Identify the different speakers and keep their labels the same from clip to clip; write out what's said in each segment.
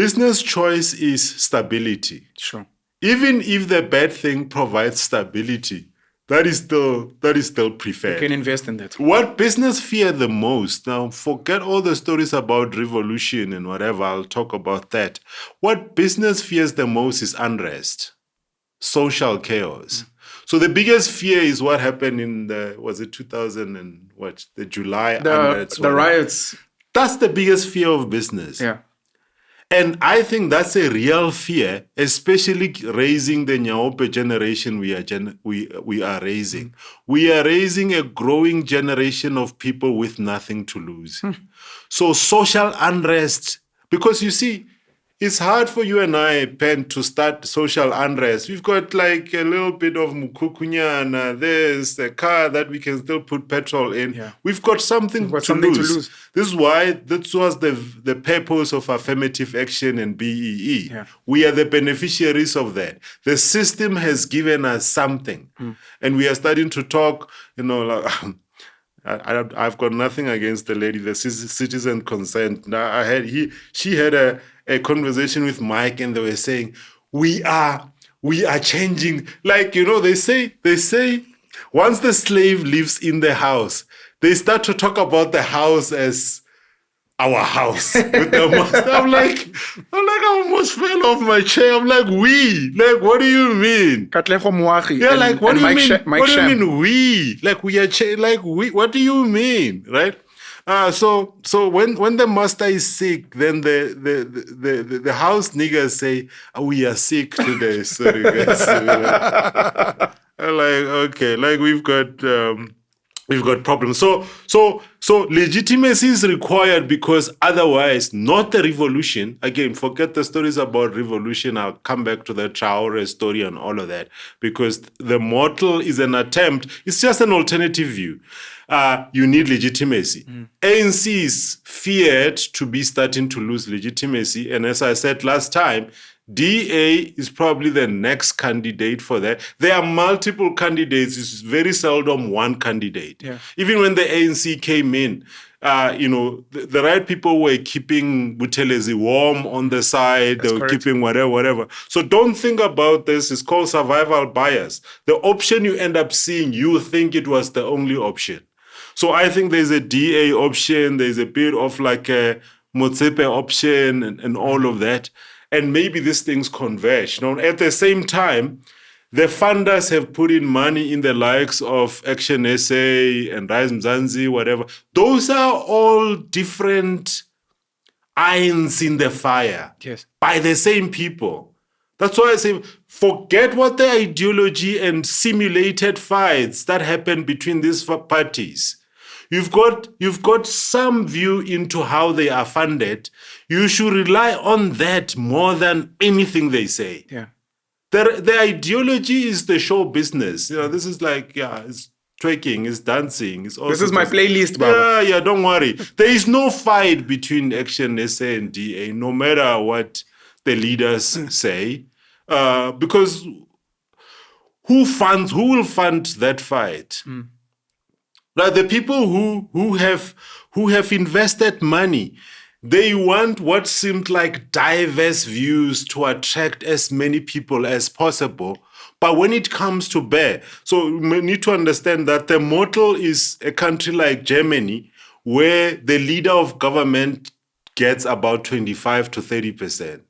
Speaker 1: business choice is stability.
Speaker 2: Sure.
Speaker 1: Even if the bad thing provides stability, that is still preferred.
Speaker 2: You can invest in that.
Speaker 1: What business fear the most? Now, forget all the stories about revolution and whatever. I'll talk about that. What business fears the most is unrest, social chaos. So the biggest fear is what happened in the 2000 and what, the July unrest.
Speaker 2: The riots.
Speaker 1: That's the biggest fear of business.
Speaker 2: Yeah.
Speaker 1: And I think that's a real fear, especially raising the Nyaope generation we are raising. We are raising a growing generation of people with nothing to lose. So social unrest, because you see, it's hard for you and I, Pen, to start social unrest. We've got like a little bit of mukukunyana, there's a car that we can still put petrol in.
Speaker 2: Yeah.
Speaker 1: We've got something to lose. This is why this was the purpose of affirmative action and BEE.
Speaker 2: Yeah.
Speaker 1: We are the beneficiaries of that. The system has given us something. And we are starting to talk, like, I've got nothing against the lady, the citizen consent. Now, she had a conversation with Mike, and they were saying, we are changing. Like, they say once the slave lives in the house, they start to talk about the house as our house. With the master. I'm like, I almost fell off my chair. I'm like, we? Like, what do you mean? Yeah, like, what do you mean? What do you mean we? Like, we are like we? What do you mean, right? So when the master is sick, then the house niggas say, we are sick today. Sorry, guys. I'm like, okay, like we've got problems. So legitimacy is required because otherwise, not the revolution. Again, forget the stories about revolution. I'll come back to the Traore story and all of that, because the model is an attempt. It's just an alternative view. You need legitimacy. ANC is feared to be starting to lose legitimacy. And as I said last time, DA is probably the next candidate for that. There are multiple candidates. It's very seldom one candidate.
Speaker 2: Yeah.
Speaker 1: Even when the ANC came in, the right people were keeping Buthelezi warm on the side. They were keeping whatever. So don't think about this. It's called survival bias. The option you end up seeing, you think it was the only option. So I think there's a DA option. There's a bit of like a Motsepe option and all of that. And maybe these things converge. At the same time, the funders have put in money in the likes of Action SA and Rise Mzansi, whatever. Those are all different irons in the fire.
Speaker 2: Yes. By
Speaker 1: the same people. That's why I say, forget what the ideology and simulated fights that happen between these parties. You've got some view into how they are funded. You should rely on that more than anything they say.
Speaker 2: Yeah.
Speaker 1: The ideology is the show business. This is like, it's twerking, it's dancing. It's
Speaker 2: this is my playlist, Baba.
Speaker 1: Yeah, don't worry. There is no fight between Action SA and DA, no matter what the leaders say. Because who will fund that fight? Now, the people who have invested money, they want what seemed like diverse views to attract as many people as possible. But when it comes to bear, so we need to understand that the model is a country like Germany, where the leader of government gets about 25 to 30%.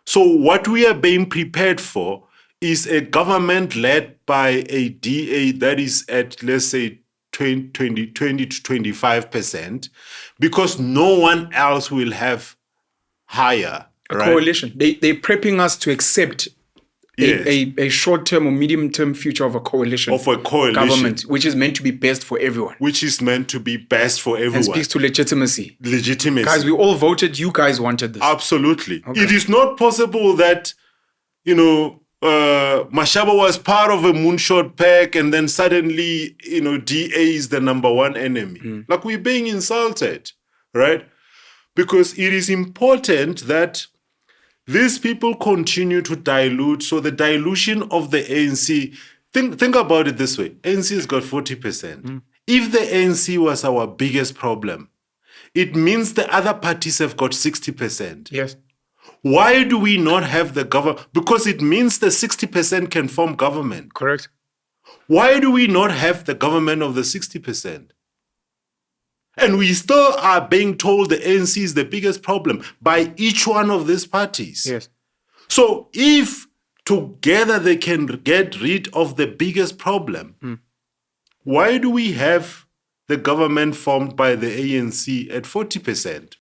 Speaker 1: So what we are being prepared for is a government led by a DA that is at, let's say, 20 to 25%, because no one else will have higher.
Speaker 2: A coalition. They're prepping us to accept a short-term or medium-term future of a coalition. Government, which is meant to be best for everyone. And speaks to legitimacy. Guys, we all voted. You guys wanted this.
Speaker 1: Absolutely. Okay. It is not possible that, Mashaba was part of a moonshot pack and then suddenly, DA is the number one enemy. Like, we're being insulted, right? Because it is important that these people continue to dilute. So the dilution of the ANC, think about it this way. ANC has got 40%. If the ANC was our biggest problem, it means the other parties have got 60%.
Speaker 2: Yes.
Speaker 1: Why do we not have the government? Because it means the 60% can form government.
Speaker 2: Correct.
Speaker 1: Why do we not have the government of the 60%? And we still are being told the ANC is the biggest problem by each one of these parties.
Speaker 2: Yes.
Speaker 1: So if together they can get rid of the biggest problem, why do we have the government formed by the ANC at 40%?